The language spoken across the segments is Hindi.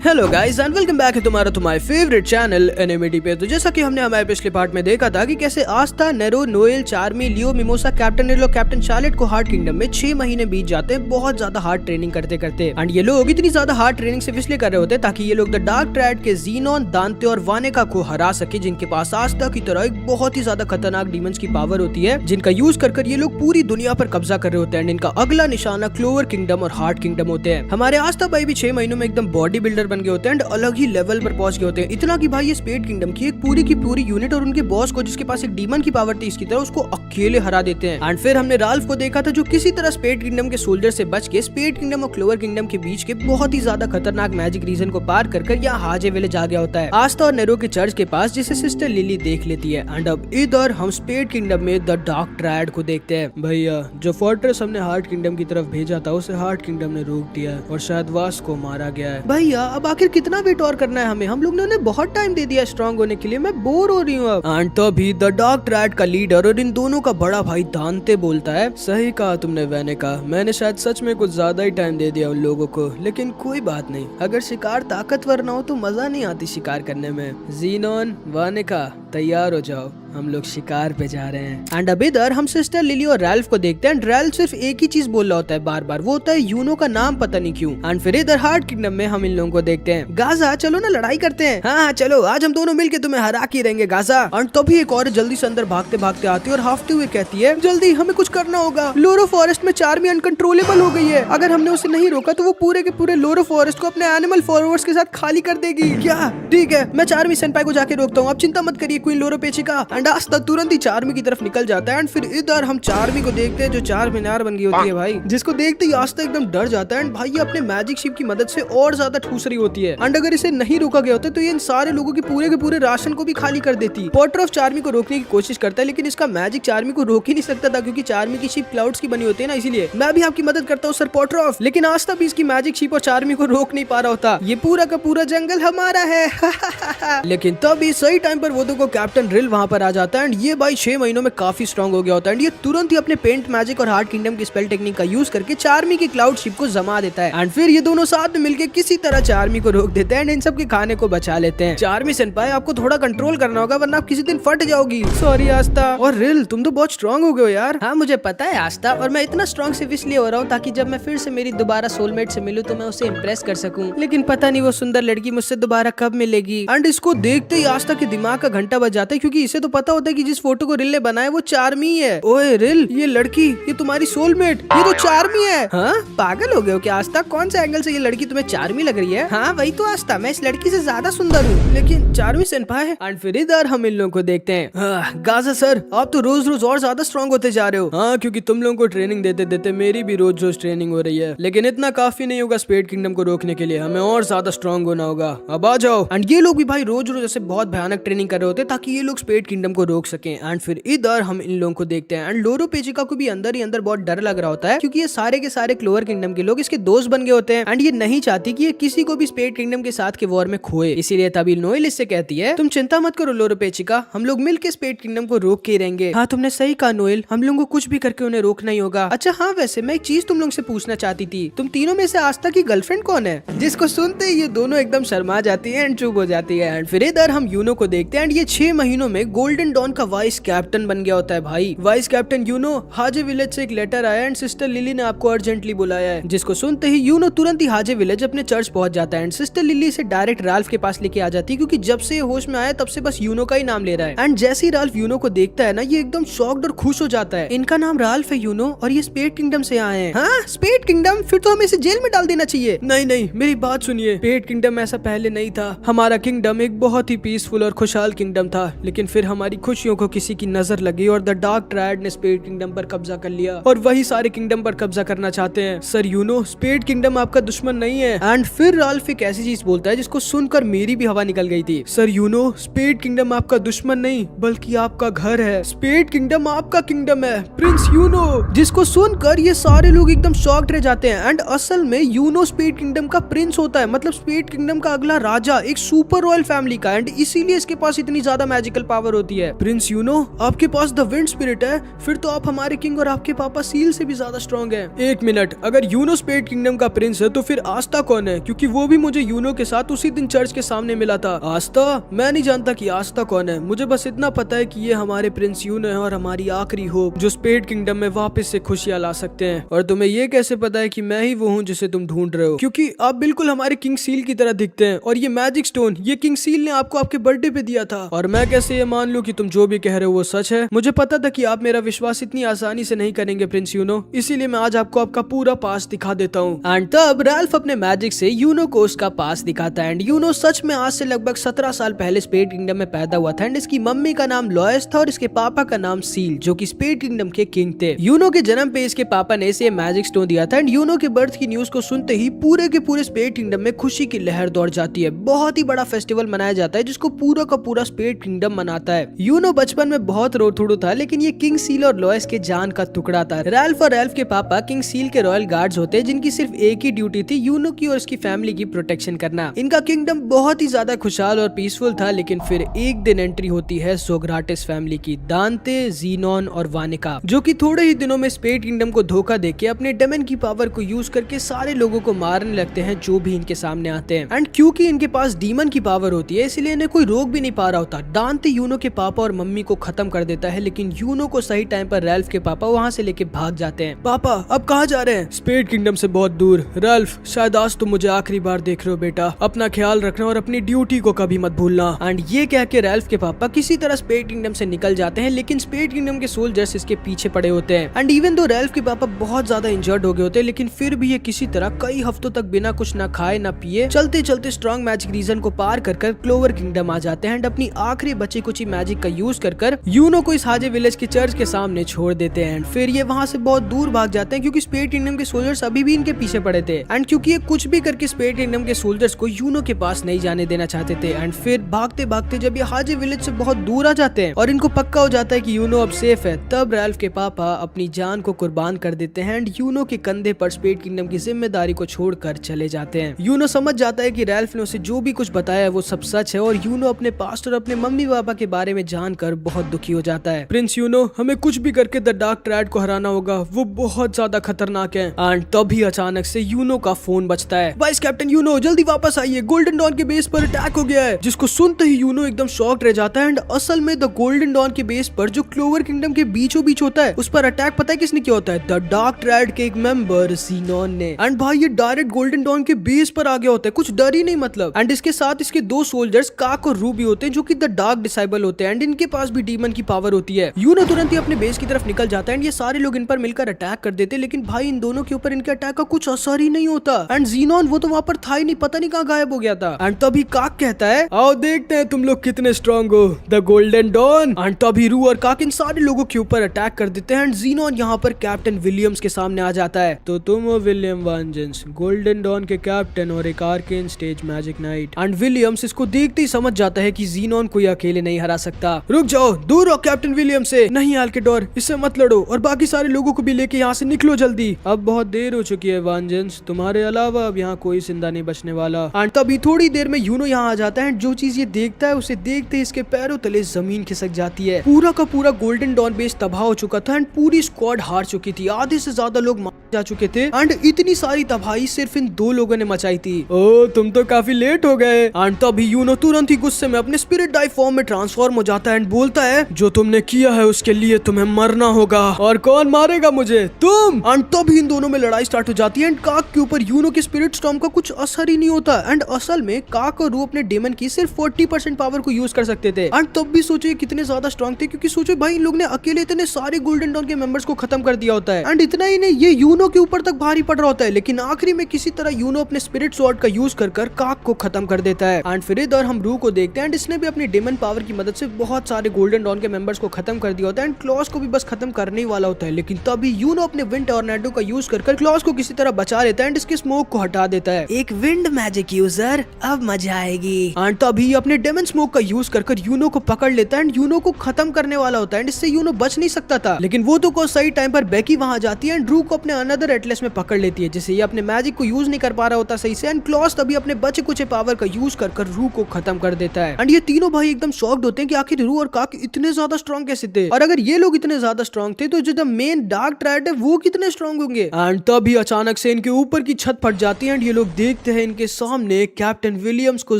Hello guys and welcome back है तुम्हारे फेवरेट चैनल एनिमेटी पे। तो जैसा कि हमने हमारे पिछले पार्ट में देखा था कि कैसे आस्था, नेरो, नोएल, चार्मी, लियो, मिमोसा, कैप्टन नेलो, कैप्टन शार्लेट को हार्ट किंगडम में 6 महीने बीत जाते हैं बहुत ज्यादा हार्ड ट्रेनिंग करते करते। एंड ये लोग इतनी ज्यादा हार्ड ट्रेनिंग सिर्फ इसलिए कर रहे होते ताकि ये लोग द डार्क ट्रायड के ज़ीनोन, दांते और वानेका को हरा सके, जिनके पास आस्था की तरह एक बहुत ही ज्यादा खतरनाक डीमंस की पावर होती है, जिनका यूज कर ये लोग पूरी दुनिया पर कब्जा कर रहे होते हैं। इनका अगला निशाना क्लोवर किंगडम और हार्ट किंगडम होते हैं। हमारे आस्था भाई भी 6 महीनों में एकदम बॉडी बिल्डर बन गए होते हैं, अलग ही लेवल पर पहुंच गए होते हैं। इतना कि भाई ये स्पेड किंगडम की पूरी यूनिट और उनके बॉस को, जिसके पास एक डीमन की पावर थी इसकी तरह, उसको अकेले हरा देते हैं। एंड फिर हमने राल्फ को देखा था जो किसी तरह स्पेड किंगडम के सोल्जर से बच के स्पेड किंगडम और क्लोवर किंगडम के बीच के बहुत ही ज्यादा खतरनाक मैजिक रीजन को पार कर यहाँ हाजे वेले जा गया होता है आस्था और नेरो के चर्च के पास, जिसे सिस्टर लिली देख लेती है। एंड अब इधर हम स्पेड किंगडम में द डार्क ट्रायड को देखते हैं। भैया जो फोर्ट्रेस हमने हार्ट किंगडम की तरफ भेजा था उसे हार्ट किंगडम ने रोक दिया है और शायद वास को मारा गया है। भैया अब आखिर कितना वेट और करना है हमें? हम लोग ने उन्हें बहुत टाइम दे दिया स्ट्रॉन्ग होने के लिए, मैं बोर हो रही हूँ अब। एंड तभी द डार्क ट्रायड का लीडर और इन दोनों का बड़ा भाई दांते बोलता है, सही कहा तुमने वेनेका, मैंने शायद सच में कुछ ज्यादा ही टाइम दे दिया उन लोगों को, लेकिन कोई बात नहीं, अगर शिकार ताकतवर ना हो तो मजा नहीं आती शिकार करने में। ज़ीनोन, वानेका तैयार हो जाओ, हम लोग शिकार पे जा रहे हैं। एंड अब इधर हम सिस्टर लिली और रैल्फ को देखते हैं। रैल्फ सिर्फ एक ही चीज बोल रहा होता है बार बार, वो होता है यूनो का नाम पता नहीं क्यों। एंड फिर इधर हार्ट किंगडम में हम इन लोगों को देखते हैं। गाजा चलो ना लड़ाई करते हैं। हाँ चलो, आज हम दोनों मिलके तुम्हें हरा के रहेंगे गाजा। और तभी एक और जल्दी से अंदर भागते भागते आती है और हाफते हुए कहती है, जल्दी हमें कुछ करना होगा, लोरो फॉरेस्ट में चार्मी अनकंट्रोलेबल हो गई है, अगर हमने उसे नहीं रोका तो वो पूरे के पूरे लोरो फॉरेस्ट को अपने एनिमल फॉलोअर्स के साथ खाली कर देगी। क्या? ठीक है, मैं चार्मी सेनपाई को जाके रोकता हूँ, आप चिंता मत करिए क्वीन लोरो पेचिका। एंड आस्था तुरंत ही चार्मी की तरफ निकल जाता है। एंड फिर इधर हम चार्मी को देखते हैं जो चार मीनार बन गई होती है भाई, जिसको देखते ही आस्था एकदम डर जाता है। एंड भाई ये अपने मैजिक शिप की मदद से और ज्यादा ठूस रही होती है। एंड अगर इसे नहीं रोका गया होता तो ये इन सारे लोगों के पूरे राशन को भी खाली कर देती। पॉटर ऑफ चार्मी को रोकने की कोशिश करता है, लेकिन इसका मैजिक चार्मी को रोक ही नहीं सकता था, क्योंकि चार्मी की शिप क्लाउड्स की बनी होती है ना, इसीलिए मैं भी आपकी मदद करता हूँ सर पॉटर ऑफ। लेकिन आस्था भी इसकी मैजिक शिप और चार्मी को रोक नहीं पा रहा होता। ये पूरा का पूरा जंगल हमारा है। लेकिन तभी सही टाइम पर वो दो कैप्टन रिल वहाँ पर आ जाता है। एंड ये भाई 6 महीनों में काफी स्ट्रॉन्ग हो गया होता है। एंड ये तुरंत ही अपने पेंट मैजिक और हार्ट किंगडम की स्पेल टेक्निक का यूज करके चार्मी की क्लाउड शिप को जमा देता है। एंड फिर ये दोनों साथ में मिलकर किसी तरह चार्मी को रोक देते हैं एंड इन सब के खाने को बचा लेते हैं। चार्मी सेनपाई आपको थोड़ा कंट्रोल करना होगा, वरना आप किसी दिन फट जाओगी। सॉरी आस्था। और रिल तुम तो बहुत स्ट्रॉन्ग हो गए हो यार। हाँ मुझे पता है आस्था, और मैं इतना स्ट्रॉन्ग सिर्फ इसलिए हो रहा हूँ ताकि जब मैं फिर से मेरी दोबारा सोलमेट से मिलूं तो मैं उसे इम्प्रेस कर सकूं। लेकिन पता नहीं वो सुंदर लड़की मुझसे दोबारा कब मिलेगी। एंड इसको देखते ही आस्था के दिमाग का घंटा बज जाता है, क्योंकि इसे तो पता होता है कि जिस फोटो को रिल ने बनाया वो चार्मी है। ओए रिल, ये लड़की, ये तुम्हारी सोलमेट, ये तो चार्मी है। हाँ पागल हो गए हो क्या आस्था? कौन से एंगल से ये लड़की तुम्हें चार्मी लग रही है? हाँ वही तो आस्था, मैं इस लड़की से ज्यादा सुंदर हूँ। लेकिन चार्मी सेनपाई। एंड फिर इधर हम इन लोगों को देखते हैं। गाजा सर, आप तो रोज रोज और ज्यादा स्ट्रॉन्ग होते जा रहे हो। हाँ क्योंकि तुम लोगों को ट्रेनिंग देते देते मेरी भी रोज रोज ट्रेनिंग हो रही है, लेकिन इतना काफी नहीं होगा स्पेड किंगडम को रोकने के लिए, हमें और ज्यादा स्ट्रॉन्ग होना होगा। अब आ जाओ। एंड ये लोग भी भाई रोज रोज ऐसे बहुत भयानक ट्रेनिंग कर रहे होते ताकि ये लोग स्पेड किंगडम को रोक सकें। एंड फिर इधर हम इन लोगों को देखते हैं। एंड लोरो पेचिका को भी अंदर ही अंदर बहुत डर लग रहा होता है, क्योंकि ये सारे के सारे क्लोवर किंगडम के लोग इसके दोस्त बन गए होते हैं। एंड ये नहीं चाहती कि ये किसी को भी स्पेड किंगडम के साथ के वॉर में खोए, इसीलिए तभी नोएल इससे कहती है, तुम चिंता मत करो लोरो पेचिका, हम लोग मिलकर स्पेड किंगडम को रोक के रहेंगे। हाँ तुमने सही कहा नोएल, हम लोगों को कुछ भी करके उन्हें रोकना ही होगा। अच्छा हाँ वैसे मैं एक चीज तुम लोग से पूछना चाहती थी, तुम तीनों में से आस्था की गर्लफ्रेंड कौन है? जिसको सुनते ही ये दोनों एकदम शर्मा जाती है एंड चुप हो जाती है। एंड फिर इधर हम यूनो को देखते हैं। एंड ये 6 महीनों में गोल्डन डॉन का वाइस कैप्टन बन गया होता है भाई। वाइस कैप्टन यूनो, हाजे विलेज से एक लेटर आया एंड सिस्टर लिली ने आपको अर्जेंटली बुलाया है, जिसको सुनते ही यूनो तुरंत ही हाजे विलेज अपने चर्च पहुंच जाता है। एंड सिस्टर लिली से डायरेक्ट राल्फ के पास लेके आ जाती है, क्योंकि जब से ये होश में आया तब से बस यूनो का ही नाम ले रहा है। एंड जैसे ही राल्फ यूनो को देखता है ना, ये एकदम शॉक्ड और खुश हो जाता है। इनका नाम राल्फ है यूनो, और ये स्पेड किंगडम से आए हैं। हाँ स्पेड किंगडम, फिर तो हमें इसे जेल में डाल देना चाहिए। नहीं मेरी बात सुनिए, स्पेड किंगडम ऐसा पहले नहीं था। हमारा किंगडम एक बहुत ही पीसफुल और खुशहाल किंगडम था, लेकिन फिर हमारी खुशियों को किसी की नजर लगी और द डार्क ट्रायड ने स्पेड किंगडम पर कब्जा कर लिया, और वही सारे किंगडम पर कब्जा करना चाहते हैं। सर यूनो, स्पेड किंगडम आपका दुश्मन नहीं है। एंड फिर राल्फ एक ऐसी चीज बोलता है जिसको सुनकर मेरी भी हवा निकल गई थी। सर यूनो, स्पेड किंगडम आपका दुश्मन नहीं बल्कि आपका घर है। स्पेड किंगडम आपका किंगडम है प्रिंस यूनो। जिसको सुनकर ये सारे लोग एकदम शॉक्ड रह जाते हैं। एंड असल में यूनो स्पेड किंगडम का प्रिंस होता है, मतलब स्पेड किंगडम का अगला राजा, एक सुपर रॉयल फैमिली का। एंड इसीलिए इसके पास इतनी ज्यादा मैजिकल पावर होती है। प्रिंस यूनो, आपके पास द विंड स्पिरिट है, फिर तो आप हमारे किंग और आपके पापा सील से भी ज्यादा स्ट्रॉन्ग है। एक मिनट, अगर यूनो स्पेड किंगडम का प्रिंस है तो फिर आस्था कौन है? क्योंकि वो भी मुझे यूनो के साथ उसी दिन चर्च के सामने मिला था। आस्था? मैं नहीं जानता कि आस्था कौन है। मुझे बस इतना पता है कि ये हमारे प्रिंस यूनो है और हमारी आखिरी होप जो स्पेड किंगडम में वापस से खुशियां ला सकते हैं। और तुम्हें ये कैसे पता है कि मैं ही वो हूँ जिसे तुम ढूंढ रहे हो? क्योंकि आप बिल्कुल हमारे किंग सील की तरह दिखते हैं और ये मैजिक स्टोन ये किंग सील ने आपको आपके बर्थडे पे दिया था। और मैं कैसे ये मान लूं कि तुम जो भी कह रहे हो वो सच है? मुझे पता था कि आप मेरा विश्वास इतनी आसानी से नहीं करेंगे प्रिंस यूनो, इसीलिए मैं आज आपको आपका पूरा पास दिखा देता हूँ। एंड तब रैल्फ अपने मैजिक से यूनो को उसका पास दिखाता है। एंड यूनो सच में आज से लगभग 17 साल पहले स्पेड किंगडम में पैदा हुआ था। एंड इसकी मम्मी का नाम लॉयस था और इसके पापा का नाम सील, जो कि स्पेड किंगडम के किंग थे। यूनो के जन्म पे इसके पापा ने इसे मैजिक स्टोन दिया था। एंड यूनो के बर्थ की न्यूज को सुनते ही पूरे के पूरे स्पेड किंगडम में खुशी की लहर दौड़ जाती है। बहुत ही बड़ा फेस्टिवल मनाया जाता है जिसको पूरा का पूरा स्पेड किंगडम मनाता है। यूनो बचपन में बहुत रोतुड़ू था, लेकिन ये किंग सील और लॉयस के जान का टुकड़ा था। रैल्फ और रैल्फ के पापा किंग सील के रॉयल गार्ड्स होते, जिनकी सिर्फ एक ही ड्यूटी थी, यूनो की और उसकी फैमिली की प्रोटेक्शन करना। इनका किंगडम बहुत ही ज्यादा खुशहाल और पीसफुल था, लेकिन फिर एक दिन एंट्री होती है जोग्राटिस फैमिली की, दांते, ज़ीनोन और वानिका, जो कि थोड़े ही दिनों में स्पेड किंगडम को धोखा देके अपने डेमन की पावर को यूज करके सारे लोगों को मारने लगते हैं जो भी इनके सामने आते हैं। एंड क्योंकि इनके पास डीमन की पावर होती है, इसलिए इन्हें कोई रोक भी नहीं पा रहा होता। दांते यूनो के पापा और मम्मी को खत्म कर देता है, लेकिन यूनो को सही टाइम पर रैल्फ के पापा वहाँ से लेके भाग जाते हैं। पापा अब कहाँ जा रहे हैं? स्पेड किंगडम से बहुत दूर। रैल्फ, शायद आज तुम मुझे आखिरी बार देख रहे हो बेटा, अपना ख्याल रखना और अपनी ड्यूटी को कभी मत भूलना। एंड ये कह के रैल्फ के पापा किसी तरह स्पेड किंगडम से निकल जाते हैं, लेकिन स्पेड किंगडम के सोल्जर्स इसके पीछे पड़े होते हैं। एंड इवन दो रैल्फ के पापा बहुत ज्यादा इंजर्ड हो गए होते हैं, लेकिन फिर भी ये किसी तरह कई हफ्तों तक बिना कुछ ना खाए ना पिए चलते चलते स्ट्रॉन्ग मैजिक रीजन को पार कर क्लोवर किंगडम आ जाते हैं। एंड अपनी आखिरी बची कुची मैजिक का यूज कर यूनो को इस हाजे विलेज के चर्च के सामने छोड़ देते हैं। फिर ये वहाँ से बहुत दूर भाग जाते हैं, क्योंकि स्पेड किंगडम के सोल्जर्स अभी भी इनके पीछे पड़े थे। एंड क्योंकि ये कुछ भी करके स्पेड किंगडम के सोल्जर्स को यूनो के पास नहीं जाने देना चाहते थे। एंड फिर भागते भागते जब ये हाजे विलेज से बहुत दूर आ जाते हैं और इनको पक्का हो जाता है कि यूनो अब सेफ है, तब रैल्फ के पापा अपनी जान को कुर्बान कर देते हैं। एंड यूनो के कंधे पर स्पेड किंगडम की जिम्मेदारी को छोड़कर चले जाते हैं। यूनो समझ जाता है कि रैल्फ ने उसे जो भी कुछ बताया है वो सब सच है, और यूनो अपने पास्ट और अपने मम्मी पापा के बारे में जानकर बहुत दुखी हो जाता है। प्रिंस यूनो, हमें कुछ भी करके द डार्क ट्रायड को हराना होगा, वो बहुत ज्यादा खतरनाक है। एंड तभी अचानक से यूनो का फोन बजता है। वाइस कैप्टन यूनो, जल्दी वापस आइए, गोल्डन डॉन के बेस पर अटैक हो गया है। जिसको सुनते ही यूनो एकदम शॉक्ड रह जाता है। एंड असल में द गोल्डन डॉन के बेस पर जो क्लोवर किंगडम के बीचों बीच होता है, उस पर अटैक पता है किसने किया होता है? द डार्क ट्रायड के एक मेंबर ज़ीनोन ने। एंड भाई ये डायरेक्ट गोल्डन डॉन के बेस पर आ गया होता है, कुछ डर ही नहीं मतलब। एंड इसके साथ इसके दो सोल्जर्स काक और रूबी होते हैं, जो कि द डार्क डिसाइबल होते हैं। एंड इनके पास भी डीमन की पावर होती है। यूनो तुरंत ही अपने बेस की तरफ निकल जाता है। एंड ये सारे लोग इन पर मिलकर अटैक कर देते हैं, लेकिन भाई इन दोनों के ऊपर इनके अटैक का कुछ असर ही नहीं होता। एंड ज़ीनोन वो तो वहाँ पर था ही नहीं, पता नहीं कहाँ गायब हो गया था। एंड तभी काक कहता है, आओ देखते हैं तुम लोग कितने स्ट्रॉन्ग हो, द गोल्डन डॉन। एंड तभी रू और काक इन सारे लोगों के ऊपर अटैक कर देते हैं। एंड ज़ीनोन यहाँ पर कैप्टन विलियम्स के सामने आ जाता है। तो तुम हो विलियम वेंजेंस, गोल्डन डॉन के कैप्टन और एक arcane stage magic night. And Williams इसको देखते ही समझ जाता है कि ज़ीनोन कोई अकेले नहीं हरा सकता। रुक जाओ, दूर रहो कैप्टन विलियम से। नहीं आल्केडोर, इससे मत लड़ो और बाकी सारे लोगों को भी लेके यहाँ से निकलो जल्दी। अब बहुत देर हो चुकी है वेंजेंस, तुम्हारे अलावा अब यहाँ कोई जिंदा नहीं बचने वाला। एंड तभी थोड़ी देर में यूनो यहाँ आ जाता है। जो चीज ये देखता है उसे देखते ही इसके पैरों तले जमीन खिसक जाती है। पूरा का पूरा गोल्डन डॉन बेस तबाह हो चुका था। एंड पूरी स्क्वाड हार चुकी थी, आधे से ज्यादा लोग मारे जा चुके थे। एंड इतनी सारी तबाही सिर्फ इन दो लोगों ने मचाई थी। ओ तुम तो काफी लेट हो गए। एंड तभी यूनो तुरंत ही गुस्से में अपने स्पिरिट डाई फॉर्म में ट्रांसफॉर्म हो जाता है एंड बोलता है, जो तुमने किया है उसके लिए तुम्हें मरना होगा। और कौन मारेगा मुझे? तुम। एंड तभी इन दोनों में लड़ाई स्टार्ट हो जाती है। एंड काक के ऊपर यूनो के स्पिरिट स्टॉर्म का कुछ असर ही नहीं होता। एंड असल में काक और रू अपने डेमन की सिर्फ 40% पावर को यूज कर सकते थे। एंड तब भी सोचो कितने ज्यादा स्ट्रॉन्ग थे, क्योंकि सोचो भाई इन लोग ने अकेले इतने सारे गोल्डन डॉन के मेंबर्स को खत्म कर दिया होता है। एंड इतना ही नहीं, ये यूनो के ऊपर तक भारी पड़ रहा होता है, लेकिन आखिरी में किसी तरह यूनो अपने स्पिरिट स्वॉर्ड का यूज कर काक को खत्म कर देता है। एंड फिर इधर हम रू को देखते हैं। एंड इसने भी अपनी डेमन पावर की मदद से बहुत सारे गोल्डन डॉन के मेंबर्स को खत्म कर दिया होता है। एंड क्लॉस को भी बस खत्म करने ही वाला होता है, लेकिन तभी यूनो अपने विंड टॉर्नेडो का यूज कर क्लॉस को किसी तरह बचा लेता है एंड इसके स्मोक को हटा देता है। एक विंड मैजिक यूजर, अब मजा आएगी। एंड तभी अपने डेमन स्मोक का यूज कर यूनो को पकड़ लेता है एंड यूनो को खत्म करने वाला होता है। एंड इससे यूनो बच नहीं सकता था, लेकिन वो तो को सही टाइम पर बेकी वहां जाती है एंड ड्रू को अपने अनदर एटलस में पकड़ लेती है, जिससे ये अपने मैजिक को यूज नहीं कर पा रहा होता सही से। एंड क्लॉस तभी अपने बचे कुछ पावर का यूज कर रू को खत्म कर देता है। एंड ये तीनों भाई एकदम शॉक्ड होते हैं कि आखिर रू और काक इतने ज्यादा स्ट्रॉन्ग कैसे थे, और अगर ये लोग इतने ज्यादा स्ट्रॉन्ग थे तो जो मेन डार्क ट्रायड है वो कितने स्ट्रॉन्ग होंगे। एंड तभी अचानक से इनके ऊपर की छत फट जाती है एंड ये लोग देखते हैं इनके सामने कैप्टन विलियम्स को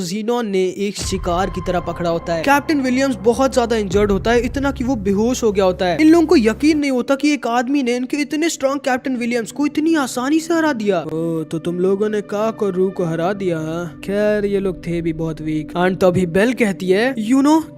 ज़ीनोन ने एक शिकार की तरह पकड़ा होता है। कैप्टन विलियम्स बहुत ज्यादा इंजर्ड होता है, इतना कि वो बेहोश हो गया होता है। इन लोगों को यकीन नहीं होता कि एक आदमी ने इनके इतने स्ट्रॉन्ग कैप्टन विलियम्स को इतनी आसानी से हरा दिया। ओ, तो तुम लोगों ने काक और रू को हरा दिया। खैर ये लोग थे भी बहुत वीक। एंड तभी बेल कहती है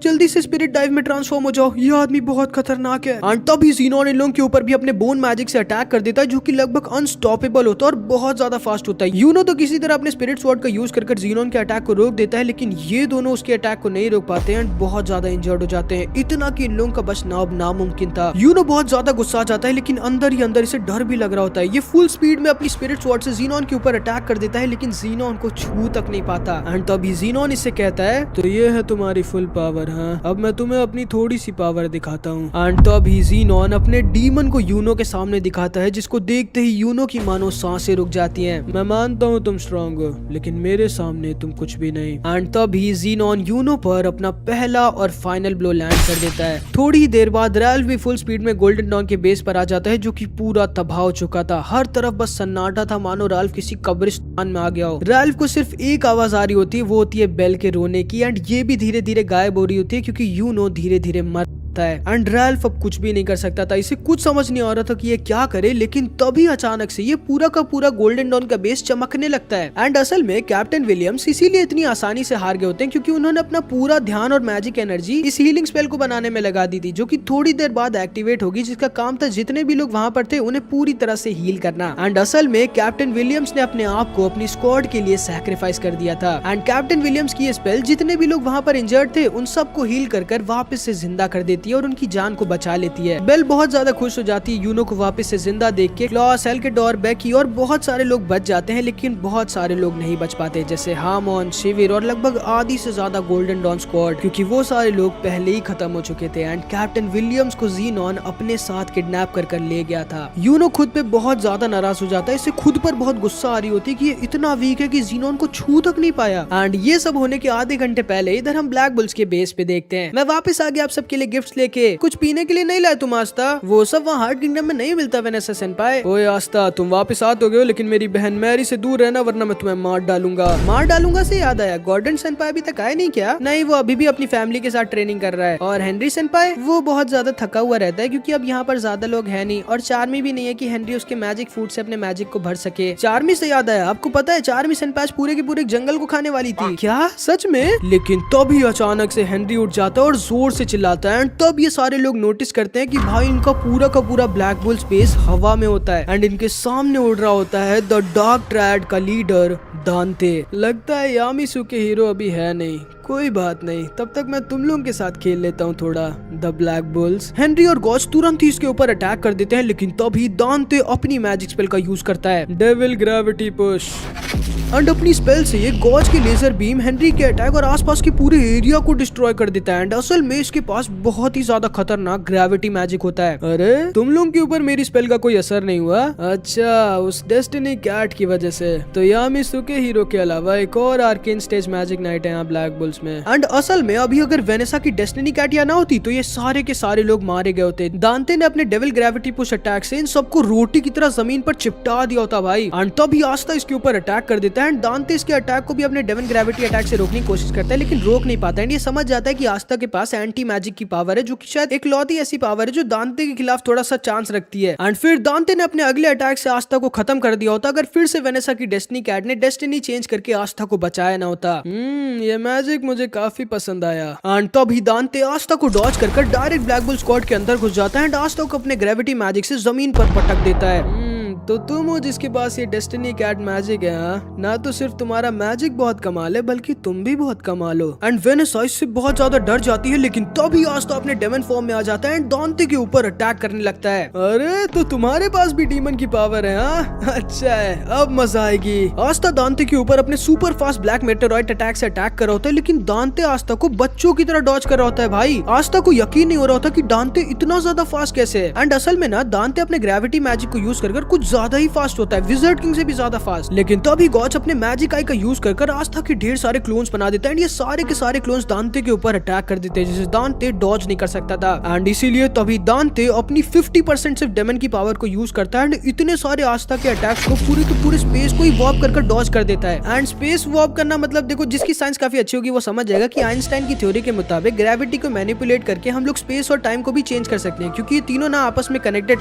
जल्दी से स्पिरिट डाइव में ट्रांसफॉर्म हो जाओ, ये आदमी बहुत खतरनाक है। एंड तभी ज़ीनोन इन लोगों के ऊपर भी अपने बोन मैजिक से अटैक कर देता है, जो कि लगभग अनस्टॉपेबल होता है और बहुत ज्यादा फास्ट होता है। तो किसी तरह अपने स्पिरिट स्वॉर्ड का यूज कर ज़ीनोन के अटैक को रोक देता है, लेकिन ये दोनों उसके अटैक को नहीं रोक पाते हैं, बहुत ज्यादा इंजर्ड हो जाते हैं, इतना कि इन लोगों का बचना अब नामुमकिन था। बहुत ज्यादा गुस्सा आ जाता है, लेकिन अंदर ही अंदर इसे डर भी लग रहा होता है। ये फुल स्पीड में अपनी स्पिरिट स्वॉर्ड से ज़ीनोन के ऊपर अटैक कर देता है, लेकिन ज़ीनोन को छू तक नहीं पाता। एंड तभी ज़ीनोन इससे कहता है, तो ये है तुम्हारी फुल पावर, हाँ अब मैं तुम्हें अपनी थोड़ी सी पावर दिखाता हूँ। एंड तभी ज़ीनोन अपने डीमन को यूनो के सामने दिखाता है, जिसको देखते ही यूनो की मानो सांसें रुक जाती हैं। मैं मानता हूँ तुम स्ट्रॉन्ग हो, लेकिन मेरे सामने तुम कुछ भी नहीं। एंड तभी ज़ीनोन यूनो पर अपना पहला और फाइनल ब्लो लैंड कर देता है। थोड़ी ही देर बाद रैल्फ भी फुल स्पीड में गोल्डन डॉन के बेस पर आ जाता है, जो कि पूरा तबाह हो चुका था। हर तरफ बस सन्नाटा था, मानो रैल्फ किसी कब्रिस्तान में आ गया हो। रैल्फ को सिर्फ एक आवाज आ रही होती है, वो होती है बेल के रोने की। एंड ये भी धीरे धीरे गायब हो रही होती है, क्योंकि यूनो धीरे धीरे मर है। एंड रैल्फ अब कुछ भी नहीं कर सकता था। इसे कुछ समझ नहीं आ रहा था कि ये क्या करे, लेकिन तभी अचानक से ये पूरा का पूरा गोल्डन डॉन का बेस चमकने लगता है। एंड असल में कैप्टन विलियम्स इसीलिए इतनी आसानी से हार गए होते हैं, क्योंकि उन्होंने अपना पूरा ध्यान और मैजिक एनर्जी इस हीलिंग स्पेल को बनाने में लगा दी थी, जो कि थोड़ी देर बाद एक्टिवेट होगी, जिसका काम था जितने भी लोग वहां पर थे उन्हें पूरी तरह से हील करना। एंड असल में कैप्टन विलियम्स ने अपने आप को अपनी स्क्वाड के लिए सैक्रिफाइस कर दिया था। एंड कैप्टन विलियम्स की ये स्पेल जितने भी लोग वहां पर इंजर्ड थे उन सबको हील कर वापस से जिंदा कर देती है और उनकी जान को बचा लेती है। बेल बहुत ज्यादा खुश हो जाती है यूनो को वापस से जिंदा देख के। क्लॉस, हेल्केडोर, बेकी और बहुत सारे लोग बच जाते हैं, लेकिन बहुत सारे लोग नहीं बच पाते, जैसे हामोन, शिविर और लगभग आधी से ज्यादा गोल्डन डॉन स्क्वाड, क्योंकि वो सारे लोग पहले ही खत्म हो चुके थे। एंड कैप्टन विलियम्स को ज़ीनोन अपने साथ किडनैप कर ले गया था। यूनो खुद पे बहुत ज्यादा नाराज हो जाता है, इसे खुद पर बहुत गुस्सा आ रही होती है कि ये इतना वीक है कि ज़ीनोन को छू तक नहीं पाया। एंड ये सब होने के आधे घंटे पहले इधर हम ब्लैक बुल्स के बेस पे देखते हैं। मैं वापस आ गया आप सबके लिए गिफ्ट्स लेके। कुछ पीने के लिए नहीं लाया तुम आस्था? वो सब वहाँ हार्ट किंगडम में नहीं मिलता वेनेसा सेनपाई। ओए आस्था, तुम वापस आ तो गए हो, लेकिन मेरी बहन मैरी से दूर रहना, वरना मैं तुम्हें मार डालूंगा। मार डालूंगा से याद आया, गॉर्डन सेनपाई अभी तक आए नहीं क्या? नहीं, वो अभी भी अपनी फैमिली के साथ ट्रेनिंग कर रहा है। और हेनरी सेनपाई वो बहुत ज्यादा थका हुआ रहता है, क्योंकि अब यहाँ पर ज्यादा लोग है नहीं, और चार्मी भी नहीं है कि हेनरी उसके मैजिक फूड से अपने मैजिक को भर सके। चार्मी से याद आया, आपको पता है चार्मी सेनपाई पूरे के पूरे जंगल को खाने वाली थी। क्या सच में? लेकिन तभी अचानक से हेनरी उठ जाता है और जोर से चिल्लाता है। एंड तब ये सारे लोग नोटिस करते हैं कि भाई इनका पूरा का पूरा ब्लैक बुल स्पेस हवा में होता है, एंड इनके सामने उड़ रहा होता है द डार्क ट्रायड का लीडर दांते। लगता है यामिसु के हीरो अभी है नहीं, कोई बात नहीं, तब तक मैं तुम लोगों के साथ खेल लेता हूँ थोड़ा द ब्लैक बुल्स। हेनरी और गॉज तुरंत ही इसके ऊपर अटैक कर देते हैं, लेकिन तभी दांते अपनी मैजिक स्पेल का यूज करता है, डेविल ग्रेविटी पुश। एंड अपनी स्पेल से ये गॉज की लेजर बीम हेनरी के अटैक और आसपास के पूरे एरिया को डिस्ट्रॉय कर देता है। एंड असल में इसके पास बहुत ही ज्यादा खतरनाक ग्रेविटी मैजिक होता है। अरे तुम लोगों के ऊपर मेरी स्पेल का कोई असर नहीं हुआ? अच्छा, उस डेस्टिनी कैट की वजह से। तो यामिसु के हीरो के अलावा एक और आर्केन स्टेज मैजिक नाइट है यहाँ ब्लैक बुल्स में। एंड असल में अभी अगर वेनेसा की डेस्टिनी कैट या ना होती तो ये सारे के सारे लोग मारे गए होते। दांते ने अपने डेविल ग्रेविटी पुश अटैक से इन सबको रोटी की तरह जमीन पर चिपटा दिया होता भाई। एंड तभी आस्था इसके ऊपर अटैक कर देता है, एंड दांते इसके अटैक को भी अपने डेविल ग्रेविटी अटैक से रोकने की कोशिश करता है, लेकिन रोक नहीं पाता। एंड ये समझ जाता है कि आस्था के पास एंटी मैजिक की पावर है, जो कि शायद एक लौती ऐसी पावर है जो दांते के खिलाफ थोड़ा सा चांस रखती है। एंड फिर दांते ने अपने अगले अटैक से आस्था को खत्म कर दिया होता अगर फिर से वेनेसा की डेस्टिनी कैट ने डेस्टिनी चेंज करके आस्था को बचाया ना होता। ये मैजिक मुझे काफी पसंद आया। एंड तभी दांते आस्था को डॉज कर डायरेक्ट ब्लैक बुल स्क्वाड के अंदर घुस जाता है एंड आस्था को अपने ग्रेविटी मैजिक से जमीन पर पटक देता है। तो तुम हो जिसके पास ये डेस्टिनी कैट मैजिक है, हाँ? ना तो सिर्फ तुम्हारा मैजिक बहुत कमाल है, बल्कि तुम भी बहुत कमाल हो। एंड वेनेसा इससे बहुत ज्यादा डर जाती है, लेकिन तभी आस्था अपने डेमन फॉर्म में आ जाता है एंड दांते के ऊपर अटैक करने लगता है। अरे तो तुम्हारे पास भी डीमन की पावर है, हाँ? अच्छा है, अब मजा आएगी। आस्था दांते के ऊपर अपने super fast black meteoroid attack से अटैक कर रहा होता है, लेकिन दांते आस्था को बच्चों की तरह डॉज कर रहा होता है भाई। आस्था को यकीन नहीं हो रहा होता कि दांते इतना ज्यादा फास्ट कैसे है। एंड असल में ना दांते अपने ग्रेविटी मैजिक को यूज कर कुछ ज्यादा ही फास्ट होता है, विजर्ड किंग से भी ज्यादा फास्ट। लेकिन तभी गॉच अपने मैजिक आई का यूज कर आस्था के ढेर सारे क्लोन्स बना देता है एंड ये सारे के सारे क्लोन्स दांते के ऊपर अटैक कर देते हैं, जिसे दांते डॉज नहीं कर सकता था। एंड इसीलिए तभी दांते अपनी 50% सिर्फ डेमन की पावर को यूज करता है एंड इतने सारे आस्था के अटैक्स को पूरे के पूरे स्पेस को ही वॉर्प कर डॉज कर देता है। एंड स्पेस वॉर्प करना मतलब देखो, जिसकी साइंस काफी अच्छी होगी वो समझ जाएगा कि आइंस्टाइन की थ्योरी के मुताबिक ग्रेविटी को मैनिपुलेट करके हम लोग स्पेस और टाइम को भी चेंज कर सकते हैं, क्योंकि ये तीनों ना आपस में कनेक्टेड।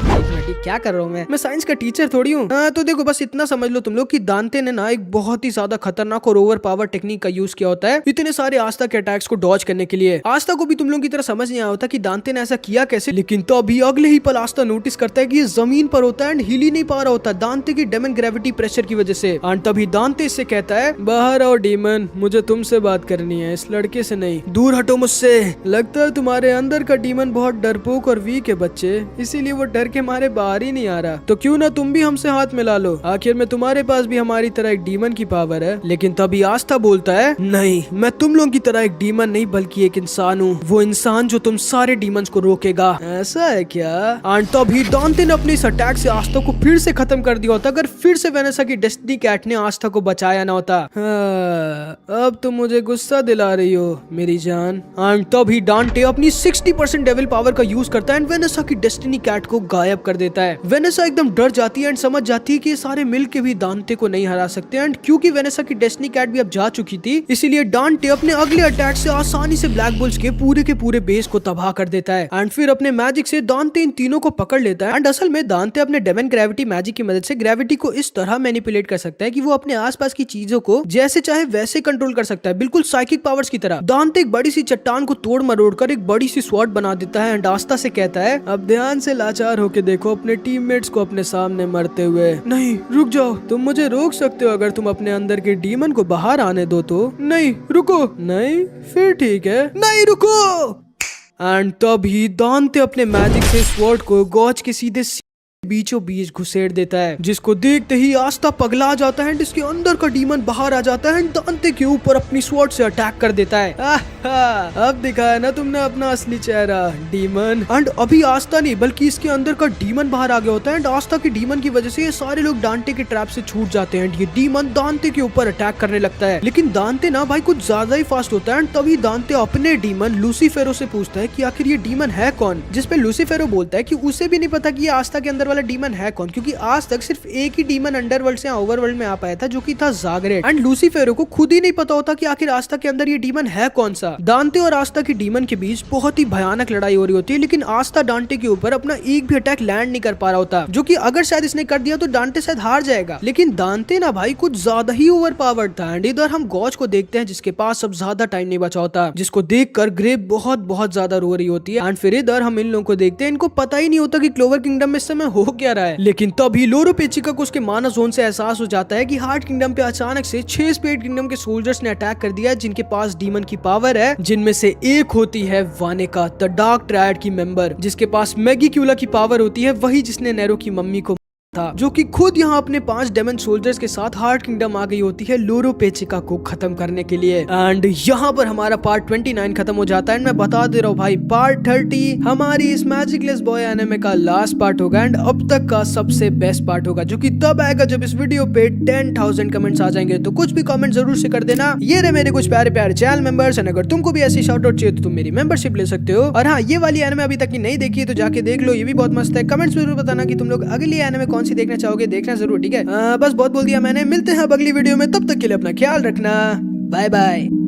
क्या कर रहा हूँ मैं साइंस का टीचर थोड़ी हूँ। तो देखो बस इतना समझ लो तुम लोग कि दांते ने ना एक बहुत ही ज्यादा खतरनाक और ओवर पावर टेक्निक का यूज किया होता है इतने सारे आस्था के अटैक्स को डॉज करने के लिए। आस्था को भी तुम लोगों की तरह समझ नहीं आया होता कि दांते ने ऐसा किया कैसे, लेकिन तो अभी अगले ही पल आस्था नोटिस करता है कि ये जमीन पर होता है एंड हिल ही नहीं पा रहा होता दांते की डेमन ग्रेविटी प्रेशर की वजह से। एंड तभी दांते इससे कहता है, बाहर आओ डीमन, मुझे तुमसे बात करनी है, इस लड़के से नहीं, दूर हटो मुझसे। लगता है तुम्हारे अंदर का डीमन बहुत डरपोक और वीक है बच्चे, इसीलिए वो डर के मारे बाहर ही नहीं आ रहा। तो क्यों ना तुम भी हमसे हाथ मिला लो, आखिर में तुम्हारे पास भी हमारी तरह एक डीमन की पावर है। लेकिन तभी आस्था बोलता है, नहीं, मैं तुम लोगों की तरह एक डीमन नहीं बल्कि एक इंसान हूँ, वो इंसान जो तुम सारे डीमंस को रोकेगा। ऐसा है क्या? एंड तभी दांते ने अपने इस अटैक से आस्था को फिर से खत्म कर दिया होता अगर फिर से वेनेसा की डेस्टिनी कैट ने आस्था को बचाया ना होता। अब तुम मुझे गुस्सा दिला रही हो मेरी जान। एंड तभी दांते अपनी 60% डेविल पावर का यूज करता है एंड वेनेसा की डेस्टिनी कैट को गायब कर देता है। वेनेसा एकदम डर जाती है एंड समझ जाती है कि ये सारे मिलके भी दांते को नहीं हरा सकते। एंड क्योंकि वेनेसा की डेस्टिनी कैट भी अब जा चुकी थी, इसीलिए दांते अपने अगले अटैक से आसानी से ब्लैक बुल्स के पूरे बेस को तबाह कर देता है। एंड फिर अपने मैजिक से दांते इन तीनों को पकड़ लेता है। एंड असल में दांते अपने डेमन ग्रेविटी मैजिक की मदद से ग्रेविटी को इस तरह मैनिपुलेट कर सकता है कि वो अपने आसपास की चीजों को जैसे चाहे वैसे कंट्रोल कर सकता है, बिल्कुल साइकिक पावर्स की तरह। दांते एक बड़ी सी चट्टान को तोड़ मरोड़ कर एक बड़ी सी स्वॉर्ड बना देता है एंड आस्था से कहता है, अब ध्यान से लाचार होके देखो अपने टीममेट्स को अपने सामने मरते हुए। नहीं, रुक जाओ, तुम मुझे रोक सकते हो अगर तुम अपने अंदर के डीमन को बाहर आने दो तो। नहीं, रुको। नहीं, फिर ठीक है। नहीं, रुको। एंड तभी दांते अपने मैजिक से स्वॉर्ड को गॉच के सीधे बीचों बीच घुसेड़ देता है, जिसको देखते ही आस्था पगला जाता है, जिसके अंदर का डीमन बाहर आ जाता है, दांते के ऊपर अपनी स्वॉर्ड से अटैक कर देता है। अब दिखाया ना तुमने अपना असली चेहरा डीमन। एंड अभी आस्था नहीं बल्कि इसके अंदर का डीमन बाहर आ गया होता है एंड आस्था के डीमन की वजह से ये सारे लोग दांते के ट्रैप से छूट जाते हैं। ये डीमन दांते के ऊपर अटैक करने लगता है, लेकिन दांते ना भाई कुछ ज्यादा ही फास्ट होता है। एंड तभी दांते अपने डीमन लूसीफेरो से पूछता है कि आखिर ये डीमन है कौन, जिसपे लूसीफेरो बोलता है कि उसे भी नहीं पता कि ये आस्था के अंदर वाला डीमन है कौन, क्योंकि आज तक सिर्फ एक ही डीमन अंडरवर्ल्ड से ओवरवर्ल्ड में आ पाया था, जो कि था ज़ाग्रेट। एंड लूसीफेरो को खुद ही नहीं पता होता कि आखिर आस्था के अंदर ये डीमन है कौन सा। दांते और आस्था की डीमन के बीच बहुत ही भयानक लड़ाई हो रही होती है, लेकिन आस्था दांते के ऊपर अपना एक भी अटैक लैंड नहीं कर पा रहा होता, जो कि अगर शायद इसने कर दिया तो दांते शायद हार जाएगा। लेकिन दांते ना भाई कुछ ज्यादा ही ओवर पावर्ड था। एंड इधर हम गॉच को देखते हैं जिसके पास अब ज्यादा टाइम नहीं बचा होता, जिसको देखकर ग्रेप बहुत ज्यादा रो रही होती है। एंड फिर इधर हम इन लोगों को देखते हैं, इनको पता ही नहीं होता कि क्लोवर किंगडम में इस समय हो क्या रहा है। लेकिन तभी लोरो पेचिका को उसके माना जोन से एहसास हो जाता है कि हार्ट किंगडम पे अचानक से 6 स्पेड किंगडम के सोल्जर्स ने अटैक कर दिया, जिनके पास डीमन की पावर है, जिनमें से एक होती है वानेका द डार्क ट्रायड की मेंबर, जिसके पास मैगीक्यूला की पावर होती है, वही जिसने नेरो की मम्मी को था, जो कि खुद यहाँ अपने 5 डेमन सोल्जर्स के साथ हार्ट किंगडम आ गई होती है लोरो पेचिका को खत्म करने के लिए। एंड यहाँ पर हमारा पार्ट 29 खत्म हो जाता है। एंड मैं बता दे रहा हूँ भाई, पार्ट 30 हमारी इस मैजिकलेस बॉय एनिमे का लास्ट पार्ट होगा एंड अब तक का सबसे बेस्ट पार्ट होगा, जो कि तब आएगा जब इस वीडियो पे 10,000 कमेंट्स आ जाएंगे। तो कुछ भी कमेंट जरूर से कर देना। ये रहे मेरे कुछ प्यारे प्यारे चैनल मेंबर्स, एंड अगर तुमको भी ऐसी शाउट आउट चाहिए तो तुम मेरी मेंबरशिप ले सकते हो। और हाँ, ये वाली एनिमे अभी तक की नहीं देखी है तो जाके देख लो, ये भी बहुत मस्त है। कमेंट्स में जरूर बताना कि तुम लोग अगली एनिमे कौन सी देखना चाहोगे, देखना जरूर, ठीक है। बस बहुत बोल दिया मैंने, मिलते हैं अब अगली वीडियो में, तब तक के लिए अपना ख्याल रखना, बाय बाय।